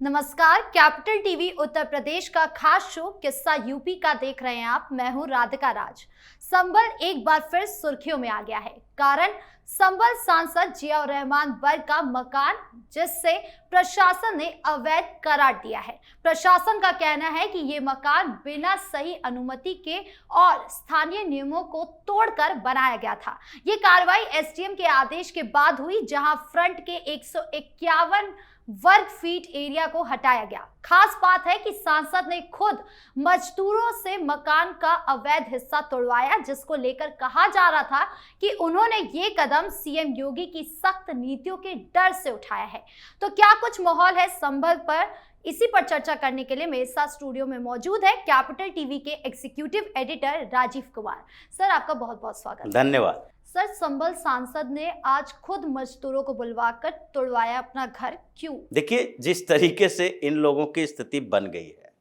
नमस्कार, capital TV Uttar Pradesh का खास शो किस्सा यूपी का देख रहे हैं आप। मैं हूं राधिका राज। संभल एक बार फिर सुर्खियों में आ गया है। कारण संभल सांसद जियाउर रहमान बर्ग का मकान, जिससे प्रशासन ने अवैध करार दिया है। प्रशासन का कहना है कि ये मकान बिना सही अनुमति के और स्थानीय नियमों को तोड़कर बनाया गया था। ये कार्रवाई एसडीएम के आदेश के बाद हुई, जहां फ्रंट के 151 वर्ग फीट एरिया को हटाया गया। खास बात है कि सांसद ने खुद मजदूरों से मकान का अवैध हिस्सा तोड़वाया, जिसको लेकर कहा जा रहा था कि उन्होंने ये कदम सीएम योगी की सख्त नीतियों के डर से उठाया है। तो क्या कुछ माहौल है संभल पर, इसी पर चर्चा करने के लिए मेरे साथ स्टूडियो में मौजूद है कैपिटल टीवी के executive editor Rajiv Kumar. Sir, आपका बहुत बहुत स्वागत। धन्यवाद। सर, संभल सांसद ने आज खुद मजदूरों को बुलवाकर तोड़वाया अपना घर, क्यों? देखिए, जिस तरीके से इन लोगों की स्थिति बन गई है,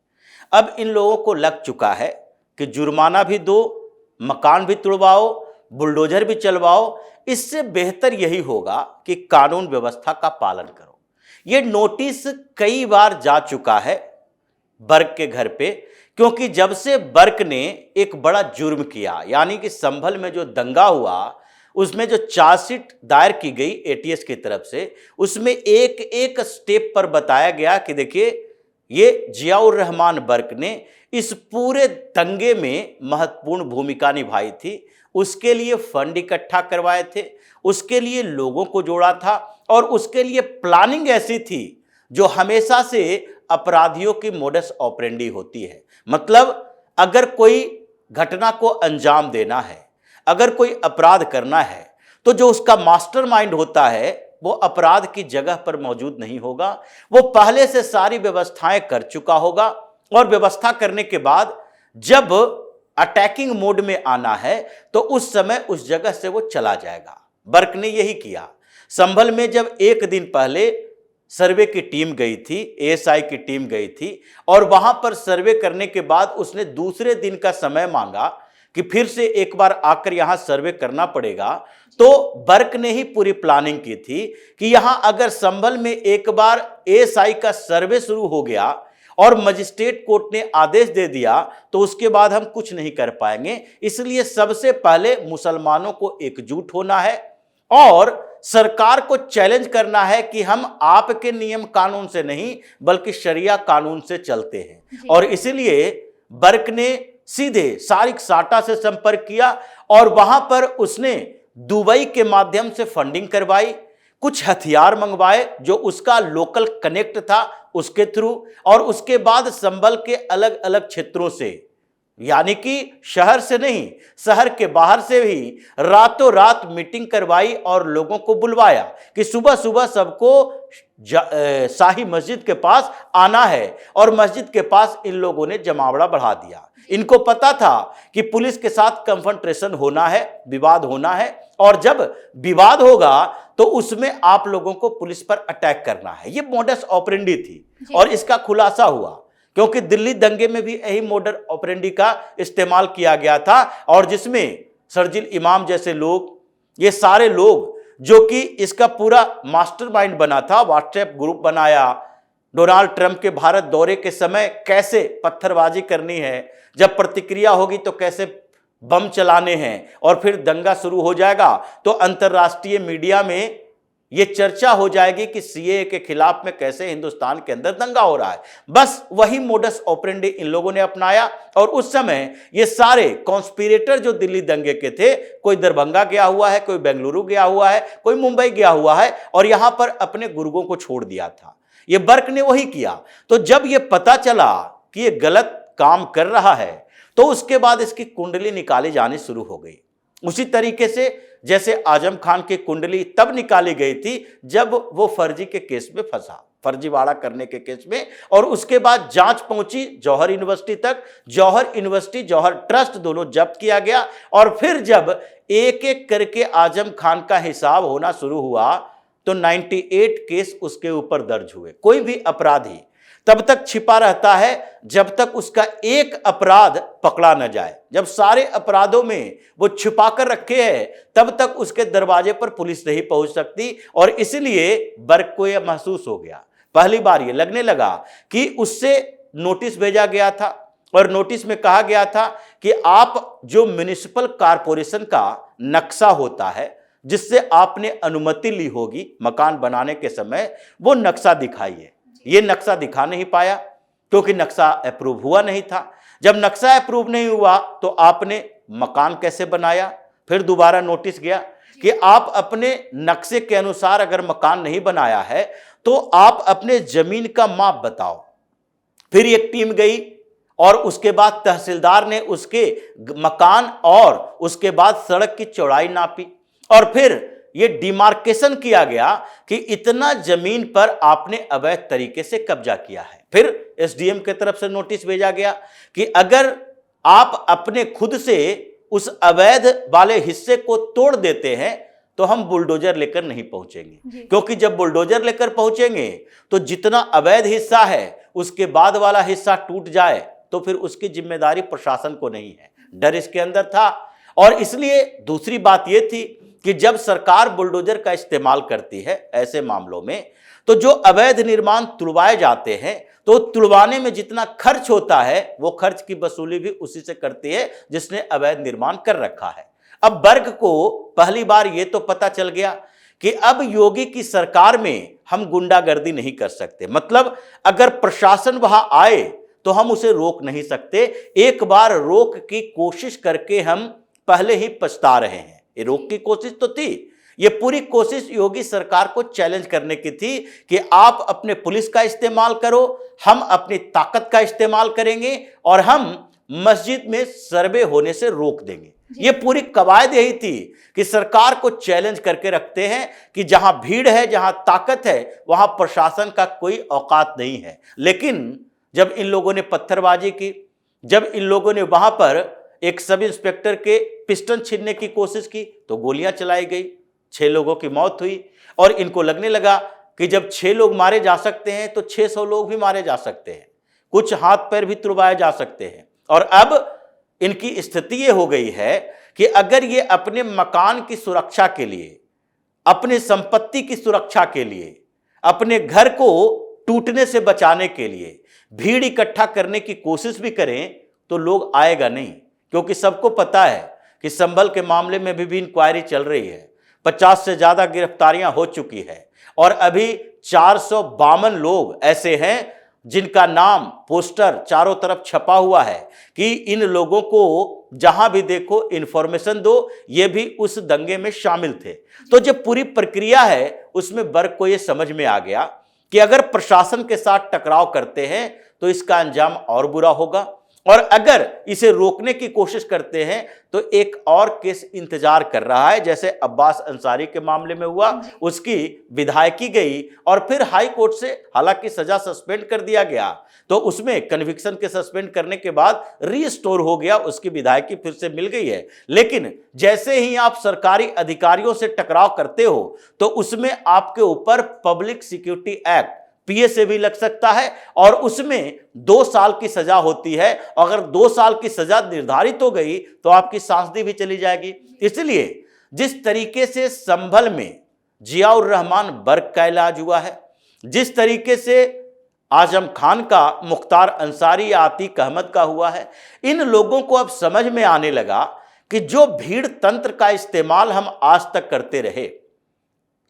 अब इन लोगों को लग चुका है कि जुर्माना भी दो, मकान भी तोड़वाओ, बुलडोजर भी चलवाओ, इससे बेहतर यही होगा कि कानून व्यवस्था का पालन करो। ये नोटिस कई बार जा चुका है बर्ग के घर पे, क्योंकि जब से बर्ग ने एक बड़ा जुर्म किया, यानी कि संभल में जो दंगा हुआ, उसमें जो चार्जशीट दायर की गई एटीएस की तरफ से, उसमें एक एक स्टेप पर बताया गया कि देखिए, ये जियाउर रहमान बर्ग ने इस पूरे दंगे में महत्वपूर्ण भूमिका निभाई थी। उसके लिए फंड इकट्ठा करवाए थे, उसके लिए लोगों को जोड़ा था, और उसके लिए प्लानिंग ऐसी थी जो हमेशा से अपराधियों की मोडस ऑपरेंडी होती है। मतलब अगर कोई घटना को अंजाम देना है, अगर कोई अपराध करना है, तो जो उसका मास्टरमाइंड होता है वो अपराध की जगह पर मौजूद नहीं होगा। वो पहले से सारी व्यवस्थाएं कर चुका होगा, और व्यवस्था करने के बाद जब अटैकिंग मोड में आना है तो उस समय उस जगह से वो चला जाएगा। बर्ग ने यही किया। संभल में जब एक दिन पहले सर्वे की टीम गई थी, एएसआई की टीम गई थी, और वहां पर सर्वे करने के बाद उसने दूसरे दिन का समय मांगा कि फिर से एक बार आकर यहां सर्वे करना पड़ेगा, तो बर्ग ने ही पूरी प्लानिंग की थी कि यहां अगर संभल में एक बार एएसआई का सर्वे शुरू हो गया और मजिस्ट्रेट कोर्ट ने आदेश दे दिया, तो उसके बाद हम कुछ नहीं कर पाएंगे। इसलिए सबसे पहले मुसलमानों को एकजुट होना है और सरकार को चैलेंज करना है कि हम आपके नियम कानून से नहीं बल्कि शरिया कानून से चलते हैं। और इसलिए बर्ग ने सीधे सारिक साटा से संपर्क किया, और वहां पर उसने दुबई के माध्यम से फंडिंग करवाई, कुछ हथियार मंगवाए जो उसका लोकल कनेक्ट था उसके थ्रू, और उसके बाद संभल के अलग अलग क्षेत्रों से, यानी कि शहर से नहीं, शहर के बाहर से भी रातों रात मीटिंग करवाई और लोगों को बुलवाया कि सुबह सुबह सबको शाही मस्जिद के पास आना है, और मस्जिद के पास इन लोगों ने जमावड़ा बढ़ा दिया। इनको पता था कि पुलिस के साथ कन्फ्रंटेशन होना है, विवाद होना है, और जब विवाद होगा तो उसमें आप लोगों को पुलिस पर अटैक करना है। ये मोडस ऑपरेंडी थी, और इसका खुलासा हुआ क्योंकि दिल्ली दंगे में भी यही मोडस ऑपरेंडी का इस्तेमाल किया गया था, और जिसमें शर्जील इमाम जैसे लोग, ये सारे लोग जो कि इसका पूरा मास्टरमाइंड बना था, व्हाट्सएप ग्रुप बनाया, डोनाल्ड ट्रंप के भारत दौरे के समय कैसे पत्थरबाजी करनी है, जब प्रतिक्रिया होगी तो कैसे बम चलाने हैं, और फिर दंगा शुरू हो जाएगा तो अंतर्राष्ट्रीय मीडिया में ये चर्चा हो जाएगी कि सीएए के खिलाफ में कैसे हिंदुस्तान के अंदर दंगा हो रहा है। बस वही मोडस ऑपरेंडी इन लोगों ने अपनाया, और उस समय ये सारे कॉन्स्पिरेटर जो दिल्ली दंगे के थे, कोई दरभंगा गया हुआ है, कोई बेंगलुरु गया हुआ है, कोई मुंबई गया हुआ है, और यहां पर अपने गुर्गों को छोड़ दिया था। ये बर्ग ने वही किया। तो जब ये पता चला कि ये गलत काम कर रहा है, तो उसके बाद इसकी कुंडली निकाली जानी शुरू हो गई। उसी तरीके से जैसे आजम खान की कुंडली तब निकाली गई थी जब वो फर्जी के केस में फंसा, फर्जीवाड़ा करने के केस में, और उसके बाद जांच पहुंची जौहर यूनिवर्सिटी तक। जौहर यूनिवर्सिटी, जौहर ट्रस्ट दोनों जब्त किया गया, और फिर जब एक एक करके आजम खान का हिसाब होना शुरू हुआ तो 98 केस उसके ऊपर दर्ज हुए। कोई भी अपराधी तब तक छिपा रहता है जब तक उसका एक अपराध पकड़ा न जाए। जब सारे अपराधों में वो छिपा कर रखे हैं तब तक उसके दरवाजे पर पुलिस नहीं पहुंच सकती, और इसलिए बर्ग को यह महसूस हो गया पहली बार ये लगने लगा कि उससे नोटिस भेजा गया था और नोटिस में कहा गया था कि आप जो म्युनिसिपल कॉरपोरेशन का नक्शा होता है जिससे आपने अनुमति ली होगी मकान बनाने के समय, वो नक्शा दिखाइए। ये नक्शा दिखा नहीं पाया क्योंकि नक्शा अप्रूव हुआ नहीं था। जब नक्शा अप्रूव नहीं हुआ तो आपने मकान कैसे बनाया? फिर दोबारा नोटिस गया कि आप अपने नक्शे के अनुसार अगर मकान नहीं बनाया है तो आप अपने जमीन का माप बताओ। फिर एक टीम गई और उसके बाद तहसीलदार ने उसके मकान और उसके बाद सड़क की चौड़ाई नापी और फिर ये डिमार्केशन किया गया कि इतना जमीन पर आपने अवैध तरीके से कब्जा किया है। फिर एसडीएम की तरफ से नोटिस भेजा गया कि अगर आप अपने खुद से उस अवैध वाले हिस्से को तोड़ देते हैं तो हम बुलडोजर लेकर नहीं पहुंचेंगे, क्योंकि जब बुलडोजर लेकर पहुंचेंगे तो जितना अवैध हिस्सा है उसके बाद वाला हिस्सा टूट जाए तो फिर उसकी जिम्मेदारी प्रशासन को नहीं है। डर इसके अंदर था। और इसलिए दूसरी बात यह थी कि जब सरकार बुलडोजर का इस्तेमाल करती है ऐसे मामलों में तो जो अवैध निर्माण तुड़वाए जाते हैं तो तुड़वाने में जितना खर्च होता है वो खर्च की वसूली भी उसी से करती है जिसने अवैध निर्माण कर रखा है। अब वर्ग को पहली बार ये तो पता चल गया कि अब योगी की सरकार में हम गुंडागर्दी नहीं कर सकते, मतलब अगर प्रशासन वहां आए तो हम उसे रोक नहीं सकते। एक बार रोक की कोशिश करके हम पहले ही पछता रहे हैं। ये रोक की कोशिश तो थी, ये पूरी कोशिश योगी सरकार को चैलेंज करने की थी कि आप अपने पुलिस का इस्तेमाल करो, हम अपनी ताकत का इस्तेमाल करेंगे और हम मस्जिद में सर्वे होने से रोक देंगे। ये पूरी कवायद यही थी कि सरकार को चैलेंज करके रखते हैं कि जहां भीड़ है, जहां ताकत है, वहां प्रशासन का कोई औकात नहीं है। लेकिन जब इन लोगों ने पत्थरबाजी की, जब इन लोगों ने वहां पर एक सब इंस्पेक्टर के पिस्टन छीनने की कोशिश की तो गोलियां चलाई गई, 6 लोगों की मौत हुई और इनको लगने लगा कि जब 6 लोग मारे जा सकते हैं तो 600 लोग भी मारे जा सकते हैं, कुछ हाथ पैर भी तुड़वाए जा सकते हैं। और अब इनकी स्थिति ये हो गई है कि अगर ये अपने मकान की सुरक्षा के लिए, अपने संपत्ति की सुरक्षा के लिए, अपने घर को टूटने से बचाने के लिए भीड़ इकट्ठा करने की कोशिश भी करें तो लोग आएगा नहीं, क्योंकि सबको पता है कि संभल के मामले में भी इंक्वायरी चल रही है, 50 से ज्यादा गिरफ्तारियां हो चुकी है और अभी 452 लोग ऐसे हैं जिनका नाम पोस्टर चारों तरफ छपा हुआ है कि इन लोगों को जहां भी देखो इंफॉर्मेशन दो, ये भी उस दंगे में शामिल थे। तो जो पूरी प्रक्रिया है उसमें वर्ग को ये समझ में आ गया कि अगर प्रशासन के साथ टकराव करते हैं तो इसका अंजाम और बुरा होगा और अगर इसे रोकने की कोशिश करते हैं तो एक और केस इंतजार कर रहा है, जैसे अब्बास अंसारी के मामले में हुआ, उसकी विधायकी गई और फिर हाई कोर्ट से हालांकि सजा सस्पेंड कर दिया गया तो उसमें कन्विक्शन के सस्पेंड करने के बाद रीस्टोर हो गया, उसकी विधायकी फिर से मिल गई है। लेकिन जैसे ही आप सरकारी अधिकारियों से टकराव करते हो तो उसमें आपके ऊपर पब्लिक सिक्योरिटी एक्ट पीएसए भी लग सकता है और उसमें 2 साल की सजा होती है। अगर 2 साल की सजा निर्धारित हो गई तो आपकी सांसदी भी चली जाएगी। इसलिए जिस तरीके से संभल में जियाउर रहमान बर्क का इलाज हुआ है, जिस तरीके से आजम खान का मुख्तार अंसारी या आतिक अहमद का हुआ है, इन लोगों को अब समझ में आने लगा कि जो भीड़ तंत्र का इस्तेमाल हम आज तक करते रहे,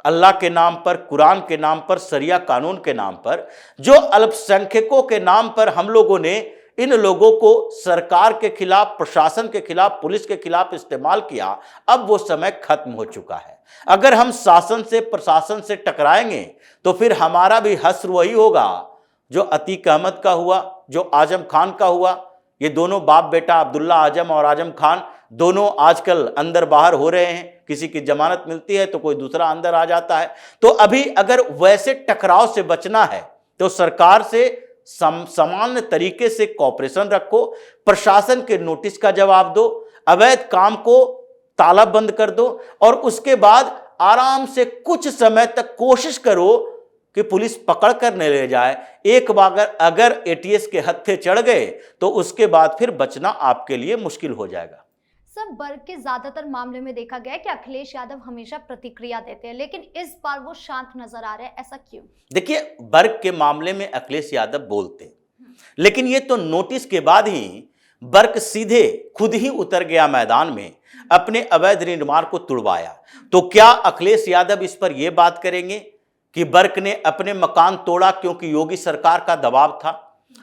अल्लाह के नाम पर, कुरान के नाम पर, शरिया कानून के नाम पर, जो अल्पसंख्यकों के नाम पर हम लोगों ने इन लोगों को सरकार के खिलाफ, प्रशासन के खिलाफ, पुलिस के खिलाफ इस्तेमाल किया, अब वो समय खत्म हो चुका है। अगर हम शासन से, प्रशासन से टकराएंगे तो फिर हमारा भी हश्र वही होगा जो अतीक अहमद का हुआ, जो आजम खान का हुआ। ये दोनों बाप बेटा अब्दुल्ला आजम और आजम खान दोनों आजकल अंदर बाहर हो रहे हैं, किसी की जमानत मिलती है तो कोई दूसरा अंदर आ जाता है। तो अभी अगर वैसे टकराव से बचना है तो सरकार से सामान्य तरीके से कॉपरेशन रखो, प्रशासन के नोटिस का जवाब दो, अवैध काम को ताला बंद कर दो और उसके बाद आराम से कुछ समय तक कोशिश करो कि पुलिस पकड़ कर न ले जाए। एक बार अगर एटीएस के हत्थे चढ़ गए तो उसके बाद फिर बचना आपके लिए मुश्किल हो जाएगा। सब वर्ग के ज्यादातर मामले में देखा गया है कि अखिलेश यादव हमेशा प्रतिक्रिया देते हैं, लेकिन इस बार वो शांत नजर आ रहे हैं, ऐसा क्यों? देखिए, वर्ग के मामले में अखिलेश यादव बोलते हैं, लेकिन ये तो नोटिस के बाद ही वर्ग सीधे खुद ही उतर गया मैदान में, अपने अवैध निर्माण को तुड़वाया। तो क्या अखिलेश यादव इस पर यह बात करेंगे कि वर्ग ने अपने मकान तोड़ा क्योंकि योगी सरकार का दबाव था?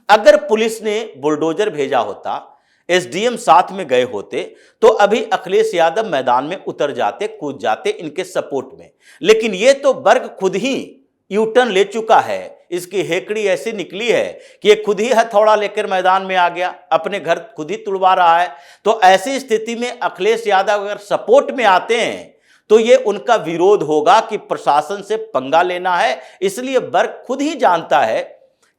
अगर पुलिस ने बुलडोजर भेजा होता, एसडीएम साथ में गए होते, तो अभी अखिलेश यादव मैदान में उतर जाते, कूद जाते इनके सपोर्ट में। लेकिन ये तो वर्ग खुद ही यू टर्न ले चुका है, इसकी हेकड़ी ऐसी निकली है कि ये खुद ही हथौड़ा लेकर मैदान में आ गया, अपने घर खुद ही तुड़वा रहा है। तो ऐसी स्थिति में अखिलेश यादव अगर सपोर्ट में आते हैं तो ये उनका विरोध होगा कि प्रशासन से पंगा लेना है। इसलिए वर्ग खुद ही जानता है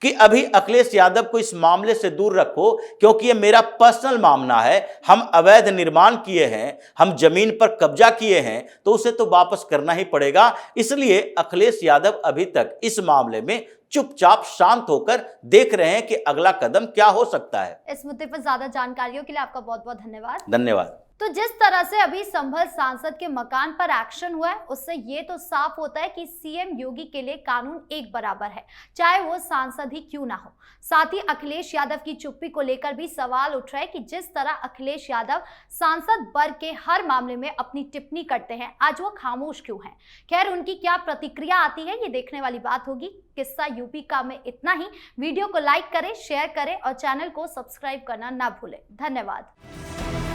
कि अभी अखिलेश यादव को इस मामले से दूर रखो, क्योंकि ये मेरा पर्सनल मामला है। हम अवैध निर्माण किए हैं, हम जमीन पर कब्जा किए हैं, तो उसे तो वापस करना ही पड़ेगा। इसलिए अखिलेश यादव अभी तक इस मामले में चुपचाप शांत होकर देख रहे हैं कि अगला कदम क्या हो सकता है। इस मुद्दे पर ज्यादा जानकारियों के लिए आपका बहुत बहुत धन्यवाद। धन्यवाद। तो जिस तरह से अभी संभल सांसद के मकान पर एक्शन हुआ है, उससे ये तो साफ होता है कि सीएम योगी के लिए कानून एक बराबर है, चाहे वो सांसद ही क्यों ना हो। साथ ही अखिलेश यादव की चुप्पी को लेकर भी सवाल उठ रहा है कि जिस तरह अखिलेश यादव सांसद वर्ग के हर मामले में अपनी टिप्पणी करते हैं, आज वो खामोश क्यों हैं? खैर, उनकी क्या प्रतिक्रिया आती है, ये देखने वाली बात होगी। किस्सा यूपी का में इतना ही। वीडियो को लाइक करें, शेयर करें और चैनल को सब्सक्राइब करना ना भूलें। धन्यवाद।